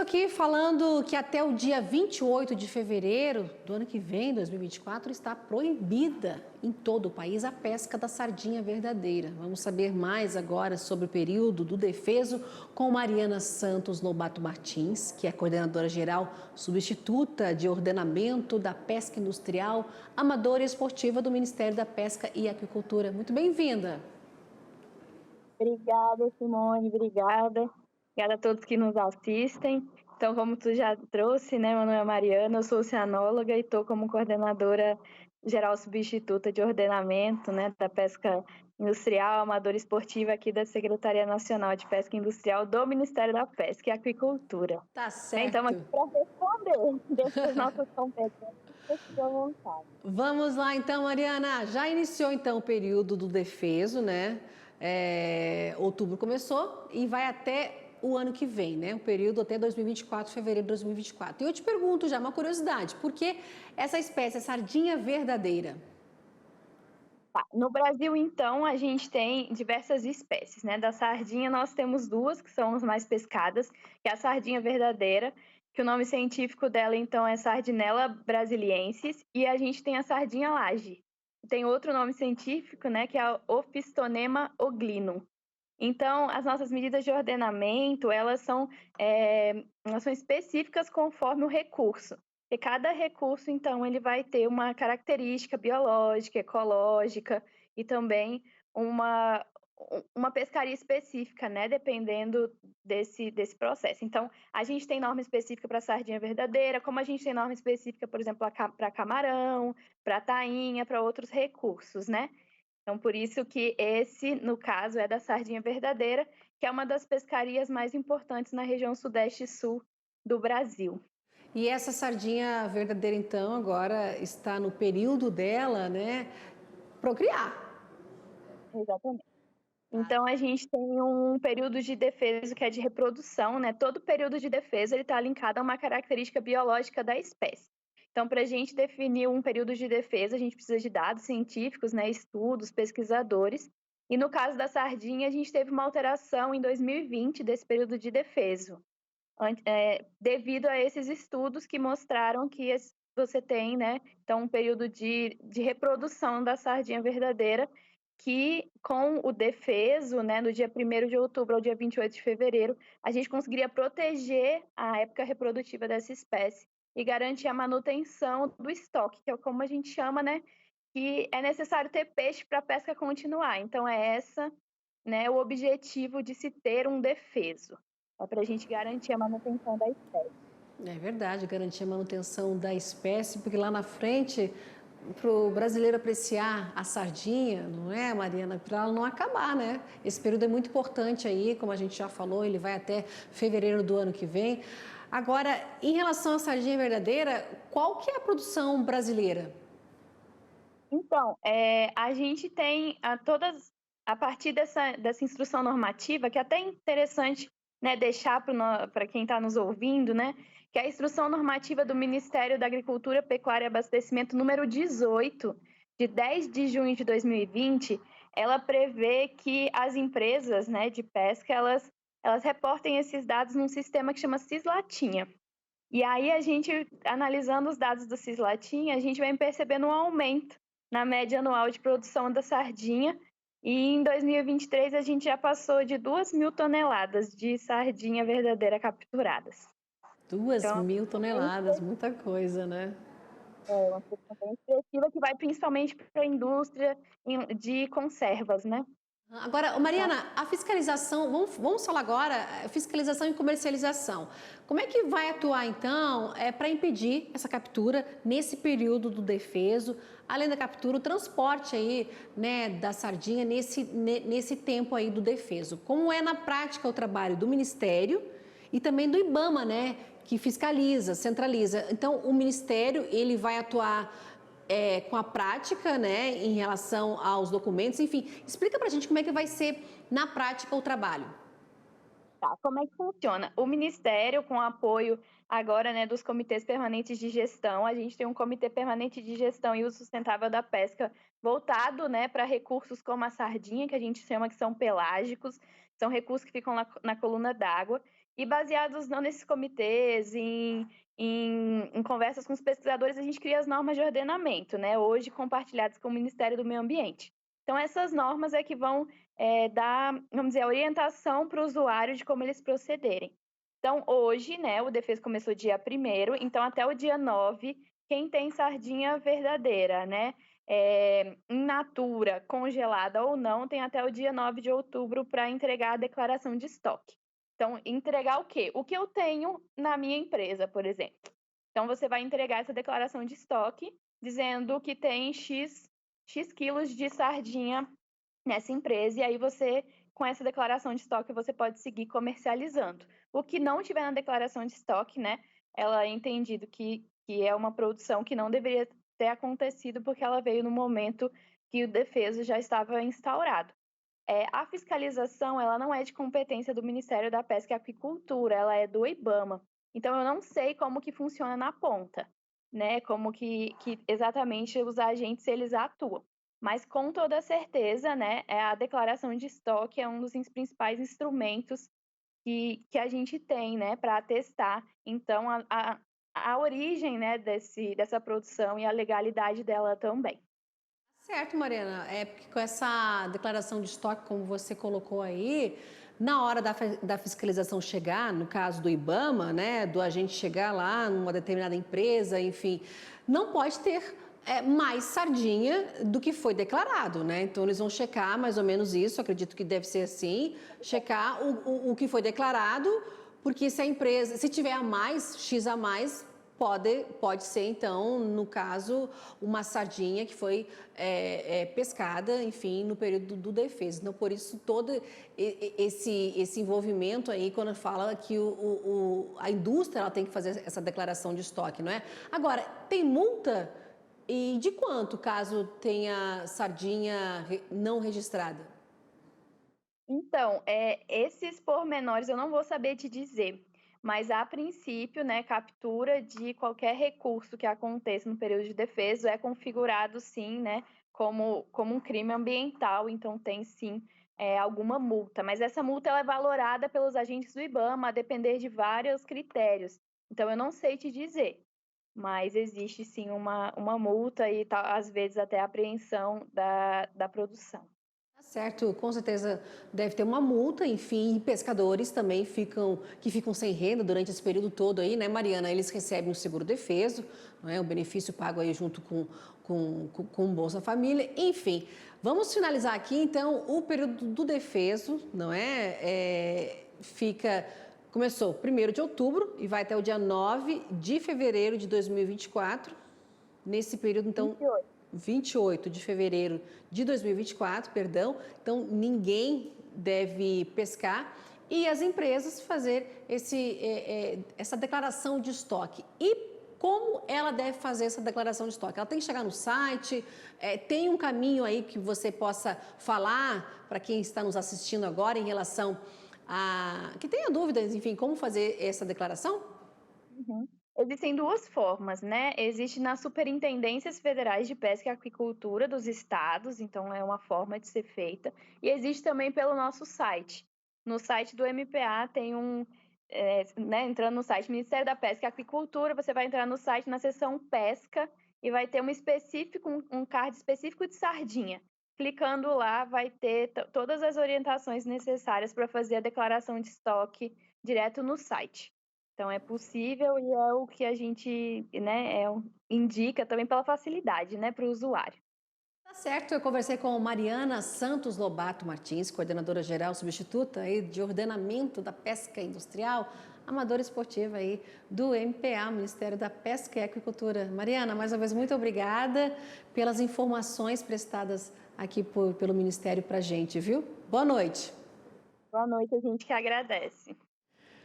aqui falando que até o dia 28 de fevereiro do ano que vem, 2024, está proibida em todo o país a pesca da sardinha verdadeira. Vamos saber mais agora sobre o período do defeso com Mariana Santos Lobato Martins, que é coordenadora geral substituta de ordenamento da pesca industrial, amadora e esportiva do Ministério da Pesca e Aquicultura. Muito bem-vinda. Obrigada, Simone, obrigada. Obrigada a todos que nos assistem. Então, como tu já trouxe, né, meu nome é Mariana, eu sou oceanóloga e estou como coordenadora geral substituta de ordenamento, né, da pesca industrial, amadora esportiva aqui da Secretaria Nacional de Pesca Industrial do Ministério da Pesca e Aquicultura. Tá certo. Então, aqui para responder dessas nossas competências, fique à vontade. Vamos lá então, Mariana. Já iniciou então o período do defeso, né? Outubro começou e vai até o ano que vem, né? O período até 2024, fevereiro de 2024. E eu te pergunto já, uma curiosidade, por que essa espécie, a sardinha verdadeira? Tá. No Brasil, então, a gente tem diversas espécies, né? Da sardinha, nós temos duas que são as mais pescadas, que é a sardinha verdadeira, que o nome científico dela, então, é Sardinella brasiliensis, e a gente tem a sardinha laje. Tem outro nome científico, né, que é a Ophistonema oglinum. Então, as nossas medidas de ordenamento, elas são específicas conforme o recurso. E cada recurso, então, ele vai ter uma característica biológica, ecológica e também uma pescaria específica, né, dependendo desse processo. Então, a gente tem norma específica para sardinha verdadeira, como a gente tem norma específica, por exemplo, para camarão, para tainha, para outros recursos, né? Então, por isso que esse, no caso, é da sardinha verdadeira, que é uma das pescarias mais importantes na região sudeste e sul do Brasil. E essa sardinha verdadeira, então, agora está no período dela, né? Procriar. Exatamente. Então, a gente tem um período de defesa que é de reprodução, né? Todo período de defesa ele está linkado a uma característica biológica da espécie. Então, para a gente definir um período de defesa, a gente precisa de dados científicos, né? Estudos, pesquisadores. E no caso da sardinha, a gente teve uma alteração em 2020 desse período de defesa, devido a esses estudos que mostraram que você tem, né? Então, um período de reprodução da sardinha verdadeira, que com o defeso, né, no dia 1º de outubro ao dia 28 de fevereiro, a gente conseguiria proteger a época reprodutiva dessa espécie e garantir a manutenção do estoque, que é como a gente chama, né, que é necessário ter peixe para a pesca continuar. Então, né, o objetivo de se ter um defeso, é para a gente garantir a manutenção da espécie. É verdade, garantir a manutenção da espécie, porque lá na frente, para o brasileiro apreciar a sardinha, não é, Mariana? Para ela não acabar, né? Esse período é muito importante aí, como a gente já falou, ele vai até fevereiro do ano que vem. Agora, em relação à sardinha verdadeira, qual que é a produção brasileira? Então, a gente tem a partir dessa instrução normativa, que é até interessante, né, deixar para quem está nos ouvindo, né, que é a instrução normativa do Ministério da Agricultura, Pecuária e Abastecimento número 18, de 10 de junho de 2020, ela prevê que as empresas, né, de pesca, elas reportem esses dados num sistema que chama Cislatinha. E aí, a gente, analisando os dados do Cislatinha, a gente vai percebendo um aumento na média anual de produção da sardinha, e em 2023 a gente já passou de 2.000 toneladas de sardinha verdadeira capturadas. 2.000 toneladas, muita coisa, né? É uma produção bem expressiva que vai principalmente para a indústria de conservas, né? Agora, Mariana, a fiscalização, vamos falar agora, fiscalização e comercialização. Como é que vai atuar, então, para impedir essa captura nesse período do defeso, além da captura, o transporte aí, né, da sardinha nesse tempo aí do defeso? Como é na prática o trabalho do Ministério e também do IBAMA, né, que fiscaliza, centraliza. Então, o Ministério, ele vai atuar com a prática, né, em relação aos documentos, enfim, explica pra gente como é que vai ser na prática o trabalho. Tá, como é que funciona? O Ministério, com apoio agora, né, dos comitês permanentes de gestão, a gente tem um comitê permanente de gestão e uso sustentável da pesca voltado, né, para recursos como a sardinha, que a gente chama que são pelágicos, são recursos que ficam na coluna d'água, E baseados não nesses comitês, em conversas com os pesquisadores, a gente cria as normas de ordenamento, né, hoje compartilhadas com o Ministério do Meio Ambiente. Então essas normas é que vão, dar, vamos dizer, a orientação para o usuário de como eles procederem. Então hoje, né, o Defeso começou dia 1º, então até o dia 9, quem tem sardinha verdadeira, né, in natura, congelada ou não, tem até o dia 9 de outubro para entregar a declaração de estoque. Então, entregar o quê? O que eu tenho na minha empresa, por exemplo. Então, você vai entregar essa declaração de estoque, dizendo que tem X quilos de sardinha nessa empresa, e aí você, com essa declaração de estoque, você pode seguir comercializando. O que não tiver na declaração de estoque, né, ela é entendido que é uma produção que não deveria ter acontecido, porque ela veio no momento que o defeso já estava instaurado. A fiscalização, ela não é de competência do Ministério da Pesca e Aquicultura, ela é do IBAMA. Então, eu não sei como que funciona na ponta, né? Como que exatamente os agentes eles atuam. Mas com toda certeza, né? A declaração de estoque é um dos principais instrumentos que a gente tem, né? Para atestar, então, a origem, né? Dessa produção e a legalidade dela também. Certo, Mariana. É porque com essa declaração de estoque, como você colocou aí, na hora da fiscalização chegar, no caso do IBAMA, né, do agente chegar lá numa determinada empresa, enfim, não pode ter mais sardinha do que foi declarado, né? Então eles vão checar mais ou menos isso, acredito que deve ser assim, checar o que foi declarado, porque se a empresa, se tiver a mais, X a mais, pode ser, então, no caso, uma sardinha que foi pescada, enfim, no período do defeso. Então, por isso, todo esse envolvimento aí, quando fala que a indústria ela tem que fazer essa declaração de estoque, não é? Agora, tem multa? E de quanto, caso tenha sardinha não registrada? Então, esses pormenores eu não vou saber te dizer, mas a princípio, né, captura de qualquer recurso que aconteça no período de defeso é configurado sim, né, como um crime ambiental, então tem sim, alguma multa, mas essa multa ela é valorada pelos agentes do IBAMA a depender de vários critérios. Então eu não sei te dizer, mas existe sim uma multa e às vezes até apreensão da produção. Tá certo, com certeza deve ter uma multa, enfim, e pescadores também que ficam sem renda durante esse período todo aí, né, Mariana? Eles recebem um seguro defeso, não é? Um benefício pago aí junto com o Bolsa Família, enfim. Vamos finalizar aqui, então, o período do defeso, não é? Começou 1º de outubro e vai até o dia 9 de fevereiro de 2024. Nesse período, então, 28 de fevereiro de 2024, perdão. Então, ninguém deve pescar e as empresas fazer essa declaração de estoque. E como ela deve fazer essa declaração de estoque? Ela tem que chegar no site, tem um caminho aí que você possa falar para quem está nos assistindo agora em relação a... que tenha dúvidas, enfim, como fazer essa declaração? Uhum. Existem 2 formas, né, existe nas superintendências federais de pesca e aquicultura dos estados, então é uma forma de ser feita, e existe também pelo nosso site. No site do MPA tem né, entrando no site Ministério da Pesca e Aquicultura, você vai entrar no site na seção pesca e vai ter um card específico de sardinha. Clicando lá vai ter todas as orientações necessárias para fazer a declaração de estoque direto no site. Então é possível e é o que a gente, né, indica também pela facilidade, né, para o usuário. Tá certo, eu conversei com Mariana Santos Lobato Martins, coordenadora geral substituta aí de ordenamento da pesca industrial, amadora esportiva aí do MPA, Ministério da Pesca e Aquicultura. Mariana, mais uma vez, muito obrigada pelas informações prestadas aqui pelo Ministério pra gente, viu? Boa noite. Boa noite, a gente que agradece.